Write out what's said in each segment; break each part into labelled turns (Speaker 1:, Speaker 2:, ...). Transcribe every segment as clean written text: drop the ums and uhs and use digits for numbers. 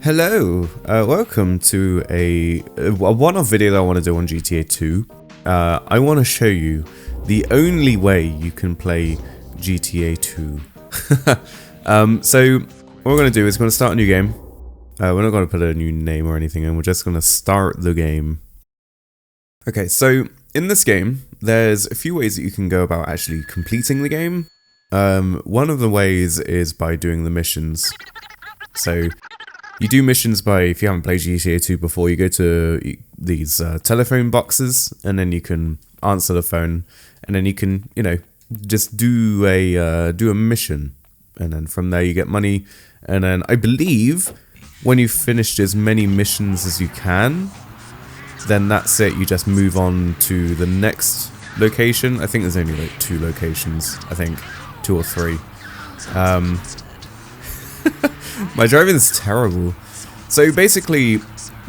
Speaker 1: Hello, welcome to a one-off video that I want to do on GTA 2. I want to show you the only way you can play GTA 2. So what we're going to do is we're going to start a new game. We're not going to put a new name or anything, and we're just going to start the game. Okay, so in this game, there's a few ways that you can go about actually completing the game. One of the ways is by doing the missions. So you do missions by, if you haven't played GTA 2 before, you go to these telephone boxes, and then you can answer the phone, and then you can, you know, just do a mission, and then from there you get money, and then I believe when you've finished as many missions as you can, then that's it. You just move on to the next location. I think there's only like 2 locations. I think 2 or 3. My driving is terrible. So basically,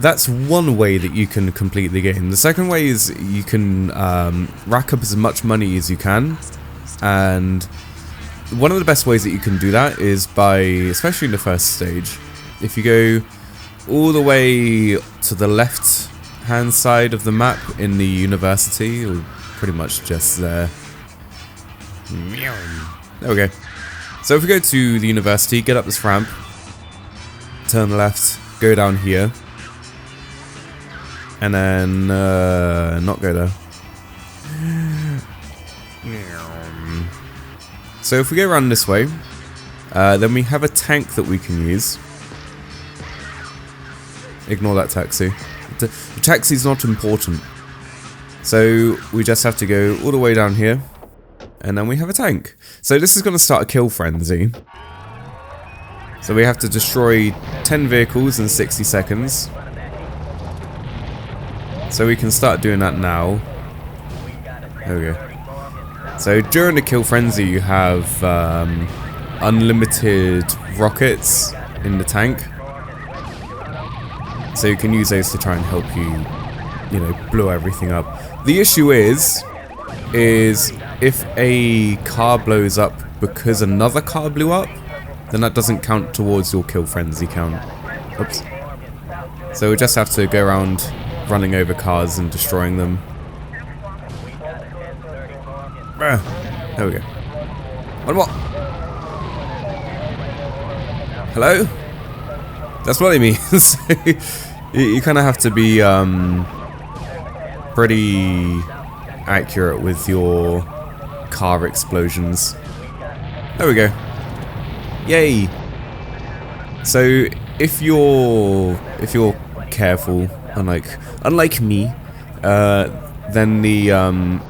Speaker 1: that's one way that you can complete the game. The second way is you can rack up as much money as you can. And one of the best ways that you can do that is by, especially in the first stage, if you go all the way to the left hand side of the map in the university, or pretty much just there. There we go. So if we go to the university, get up this ramp, turn left, go down here, and then not go there. So if we go around this way, then we have a tank that we can use. Ignore that taxi. The taxi's not important. So we just have to go all the way down here, and then we have a tank. So this is going to start a kill frenzy. So we have to destroy 10 vehicles in 60 seconds. So we can start doing that now. There we go. So during the kill frenzy you have unlimited rockets in the tank. So you can use those to try and help you know, blow everything up. The issue is if a car blows up because another car blew up, then that doesn't count towards your kill frenzy count. Oops. So we just have to go around running over cars and destroying them. There we go. One more. Hello? That's what I mean. You kind of have to be pretty accurate with your car explosions. There we go. Yay! So if you're careful, unlike me, then the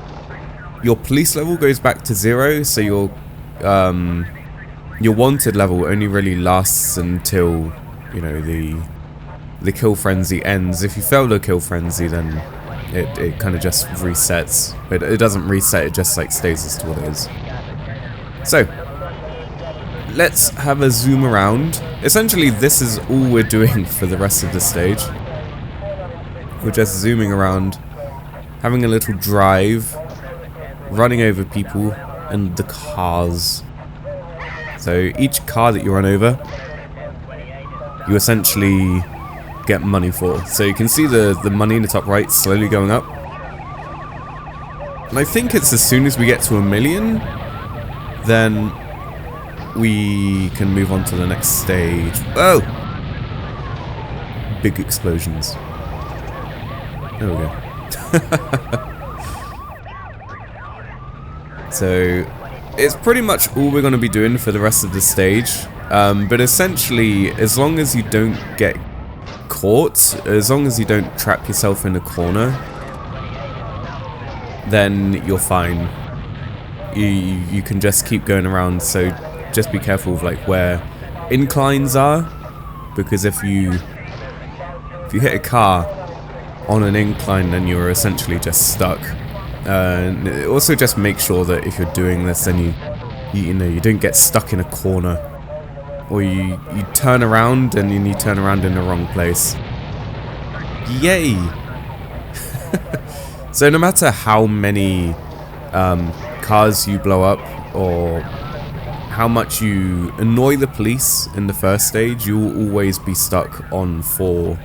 Speaker 1: your police level goes back to 0. So your wanted level only really lasts until, you know, the kill frenzy ends. If you fail the kill frenzy, then it kind of just resets. But it doesn't reset. It just like stays as to what it is. So let's have a zoom around. Essentially, this is all we're doing for the rest of the stage. We're just zooming around, having a little drive, running over people and the cars. So each car that you run over, you essentially get money for. So you can see the money in the top right slowly going up. And I think it's as soon as we get to 1 million, then we can move on to the next stage. Oh! Big explosions. There we go. So it's pretty much all we're going to be doing for the rest of the stage. But essentially, as long as you don't get caught, as long as you don't trap yourself in a corner, then you're fine. You can just keep going around. So just be careful of like where inclines are, because if you hit a car on an incline, then you're essentially just stuck. And also just make sure that if you're doing this, then you know, you don't get stuck in a corner, or you turn around and then you turn around in the wrong place. Yay! So no matter how many cars you blow up, or how much you annoy the police in the first stage, you will always be stuck on 4,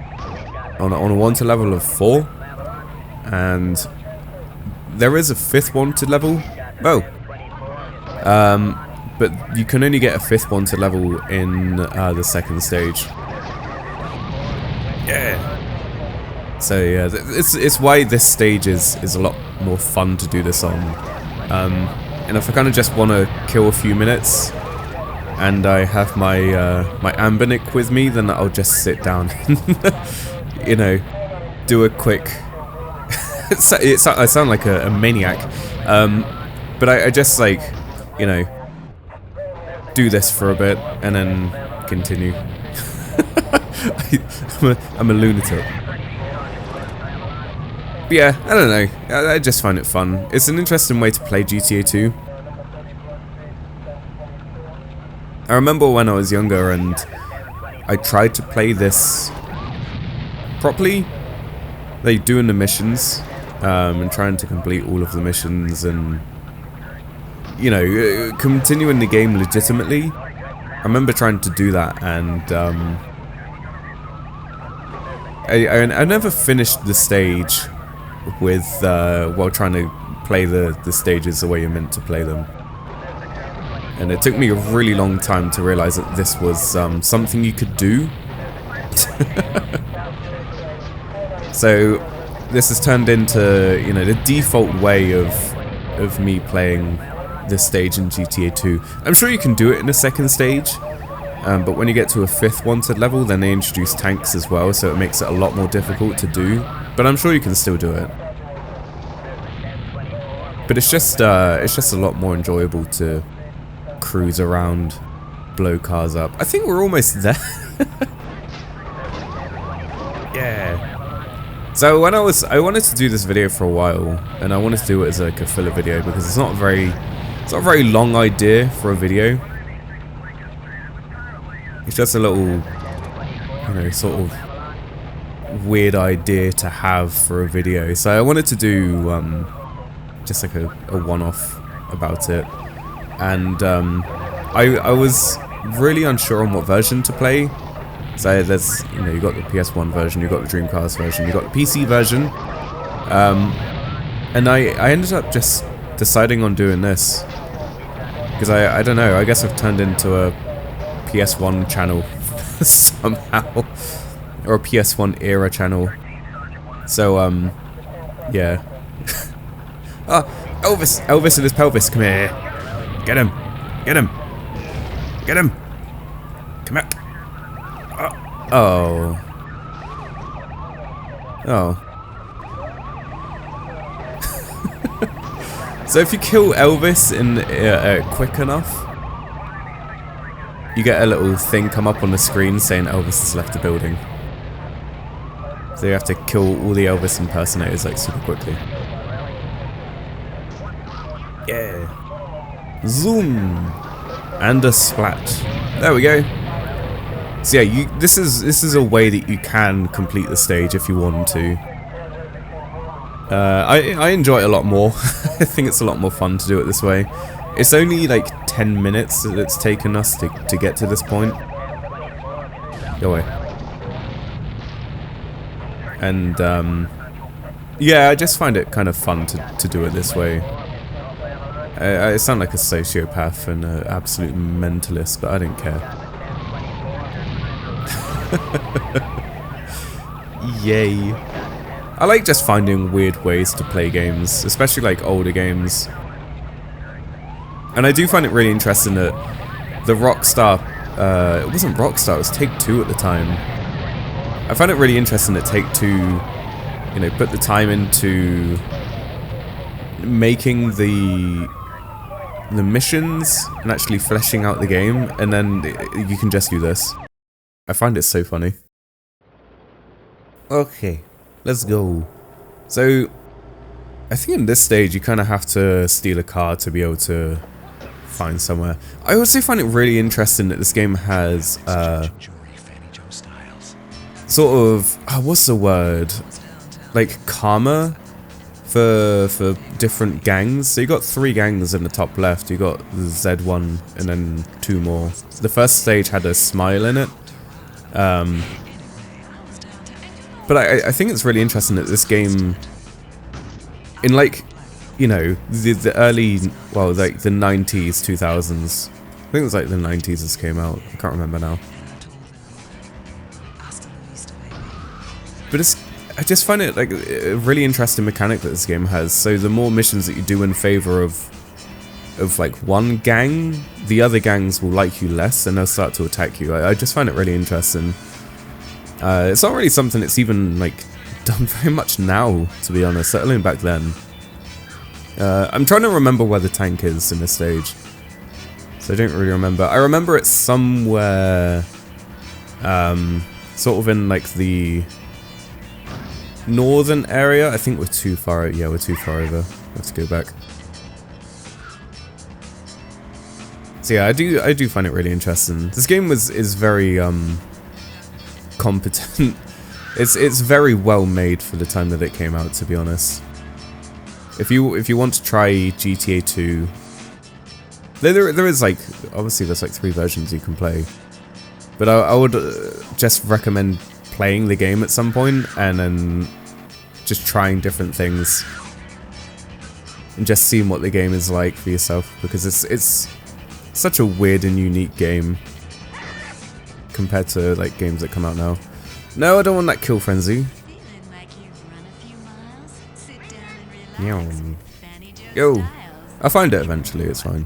Speaker 1: on a wanted level of 4, and there is a 5th wanted level. Oh, but you can only get a 5th wanted level in the 2nd stage. Yeah. So yeah, it's why this stage is a lot more fun to do this on. And if I kind of just want to kill a few minutes, and I have my my Ambinic with me, then I'll just sit down and, you know, do a quick... I sound like a maniac, but I just, like, you know, do this for a bit and then continue. I'm a lunatic. But yeah, I don't know. I just find it fun. It's an interesting way to play GTA 2. I remember when I was younger and I tried to play this properly, like doing the missions, and trying to complete all of the missions and, you know, continuing the game legitimately. I remember trying to do that, and I never finished the stage with while trying to play the stages the way you're meant to play them. And it took me a really long time to realize that this was something you could do. So this has turned into, you know, the default way of me playing this stage in GTA 2. I'm sure you can do it in a 2nd stage, but when you get to a 5th wanted level, then they introduce tanks as well, so it makes it a lot more difficult to do. But I'm sure you can still do it. But it's just a lot more enjoyable to cruise around, blow cars up. I think we're almost there. Yeah. So when I wanted to do this video for a while, and I wanted to do it as like a filler video because it's not a very long idea for a video. It's just a little, you know, sort of weird idea to have for a video. So I wanted to do just like a one-off about it. And I was really unsure on what version to play. So there's, you know, you got the PS1 version, you got the Dreamcast version, you got the PC version, and I ended up just deciding on doing this because I don't know, I guess I've turned into a PS1 channel somehow, or a PS1 era channel. So yeah. Oh, Elvis and his pelvis, come here. Get him! Get him! Get him! Come back! Oh. Oh. So if you kill Elvis in quick enough, you get a little thing come up on the screen saying Elvis has left the building. So you have to kill all the Elvis impersonators like super quickly. Yeah. Zoom. And a splat. There we go. So yeah, this is a way that you can complete the stage if you want to. I enjoy it a lot more. I think it's a lot more fun to do it this way. It's only like 10 minutes that it's taken us to get to this point. Go away. And yeah, I just find it kind of fun to do it this way. I sound like a sociopath and an absolute mentalist, but I don't care. Yay. I like just finding weird ways to play games, especially like older games. And I do find it really interesting that the Rockstar, it wasn't Rockstar, it was Take-Two at the time. I find it really interesting that Take-Two, you know, put the time into making the missions and actually fleshing out the game, and then you can just do this. I find it so funny. Okay, let's go. So, I think in this stage you kind of have to steal a car to be able to find somewhere. I also find it really interesting that this game has sort of, what's the word? Like karma for different gangs. So you got 3 gangs in the top left. You got the Z1 and then 2 more. The first stage had a smile in it. But I think it's really interesting that this game, in like, you know, the early, well, like the 90s, 2000s. I think it was like the 90s this came out. I can't remember now. But I just find it like a really interesting mechanic that this game has. So the more missions that you do in favor of like one gang, the other gangs will like you less and they'll start to attack you. I just find it really interesting. It's not really something that's even like done very much now, to be honest, certainly back then. I'm trying to remember where the tank is in this stage, so I don't really remember. I remember it's somewhere sort of in like the northern area. I think we're too far, yeah, we're too far over. Let's go back. So yeah, I do find it really interesting. This game is very competent. It's very well made for the time that it came out, to be honest. If you want to try GTA 2, there is like, obviously there's like 3 versions you can play, but I would just recommend playing the game at some point and then just trying different things and just seeing what the game is like for yourself, because it's such a weird and unique game compared to like games that come out now. No, I don't want that kill frenzy. Yo, I'll find it eventually, it's fine.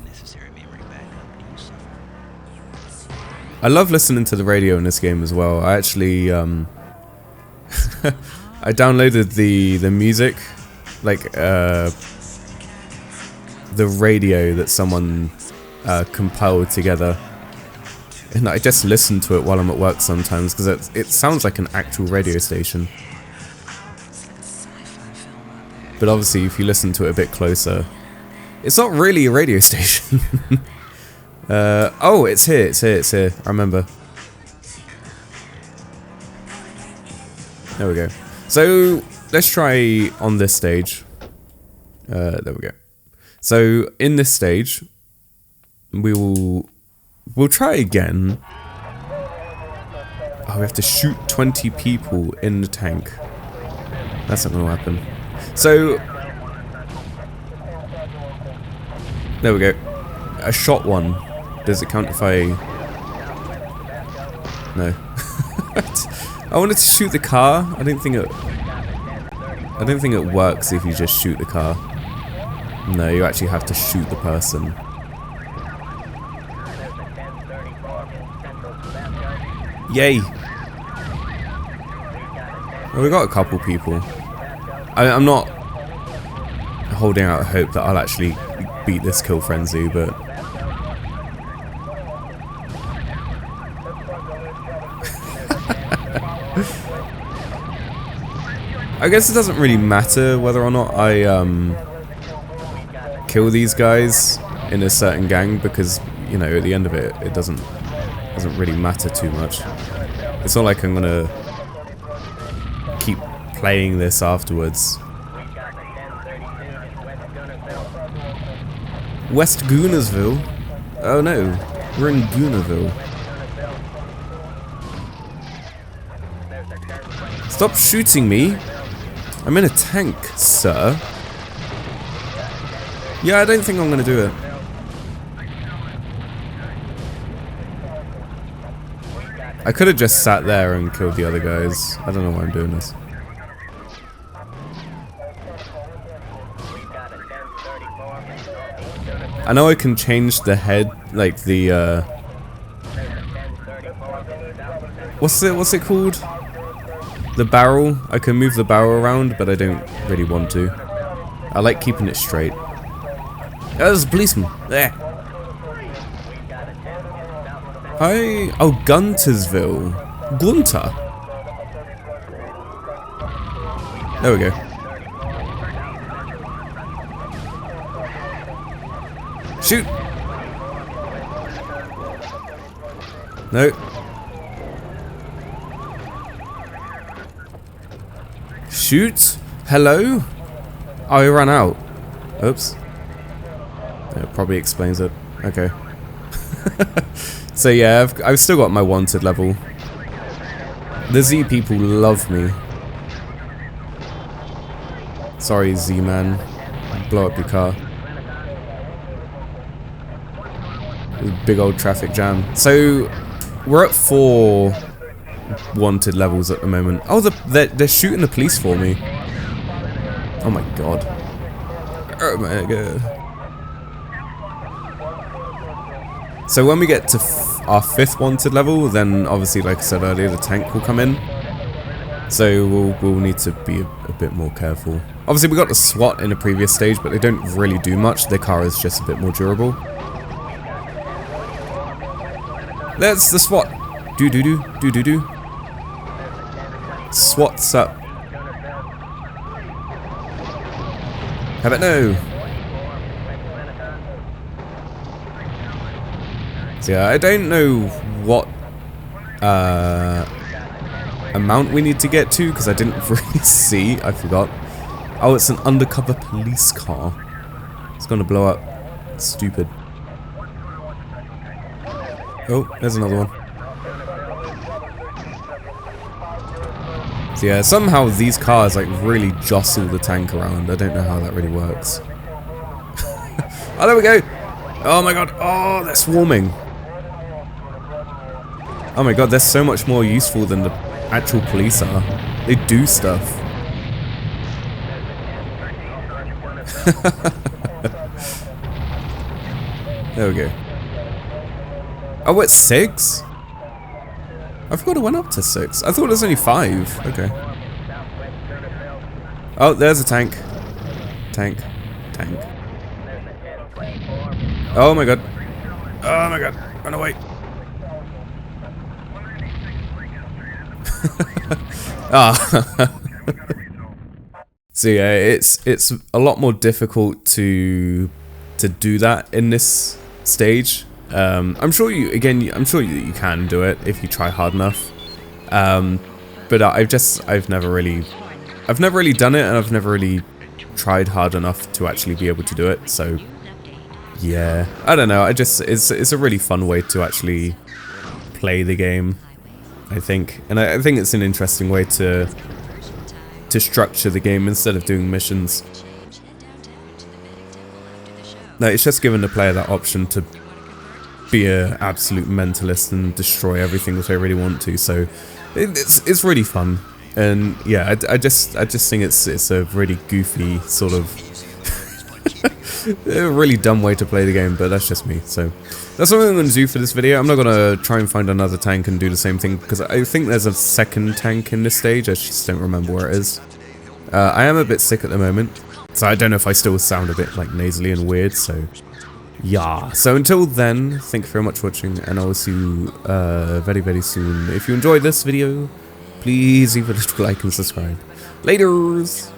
Speaker 1: I love listening to the radio in this game as well. I actually I downloaded the music, like the radio that someone compiled together, and I just listen to it while I'm at work sometimes because it sounds like an actual radio station. But obviously, if you listen to it a bit closer, it's not really a radio station. Oh, it's here. I remember. There we go. So let's try on this stage. There we go. So in this stage, we'll try again. Oh, we have to shoot 20 people in the tank. That's not gonna happen. So there we go. I shot one. Does it count if I? No. I wanted to shoot the car. I don't think it works if you just shoot the car. No, you actually have to shoot the person. Yay! Well, we got a couple people. I'm not holding out hope that I'll actually beat this kill frenzy, but I guess it doesn't really matter whether or not I kill these guys in a certain gang, because, you know, at the end of it, it doesn't really matter too much. It's not like I'm gonna keep playing this afterwards. West Goonersville? Oh no, we're in Goonerville. Stop shooting me! I'm in a tank, sir. Yeah, I don't think I'm gonna do it. I could have just sat there and killed the other guys. I don't know why I'm doing this. I know I can change the head, like the what's it called? The barrel. I can move the barrel around, but I don't really want to. I like keeping it straight. Oh, there's a policeman. There. Hi. Oh, Guntersville. Gunter. There we go. Shoot. No. Shoot. Hello. Oh, he ran out. Oops. That probably explains it. Okay. So yeah, I've still got my wanted level. The Z people love me. Sorry, Z-man. Blow up your car. Big old traffic jam. So we're at 4 wanted levels at the moment. Oh, they're shooting the police for me. Oh my god. Oh my god. So when we get to our 5th wanted level, then obviously, like I said earlier, the tank will come in. So we'll need to be a bit more careful. Obviously, we got the SWAT in the previous stage, but they don't really do much. Their car is just a bit more durable. That's the SWAT. Do. SWAT's up. Have it no. So yeah, I don't know what amount we need to get to because I didn't really see. I forgot. Oh, it's an undercover police car. It's gonna blow up. Stupid. Oh, there's another one. So yeah, somehow these cars like really jostle the tank around. I don't know how that really works. Oh, there we go. Oh my god. Oh, they're swarming. Oh my god, they're so much more useful than the actual police are. They do stuff. There we go. Oh, it's 6? I forgot it went up to 6. I thought it was only 5. Okay. Oh, there's a tank. Tank. Oh my god. Oh my god. Run away. Ah. So yeah, it's a lot more difficult to do that in this stage. I'm sure you can do it if you try hard enough. But I've never really done it, and I've never really tried hard enough to actually be able to do it. So yeah, I don't know. It's a really fun way to actually play the game, I think, and I think it's an interesting way to structure the game instead of doing missions. Like, it's just giving the player that option to be an absolute mentalist and destroy everything if they really want to. So it's really fun, and yeah, I just think it's a really goofy sort of a really dumb way to play the game, but that's just me. So that's what I'm going to do for this video. I'm not going to try and find another tank and do the same thing, because I think there's a second tank in this stage. I just don't remember where it is. I am a bit sick at the moment, so I don't know if I still sound a bit like nasally and weird, so yeah. So until then, thank you very much for watching, and I will see you very, very soon. If you enjoyed this video, please leave a little like and subscribe. Laters!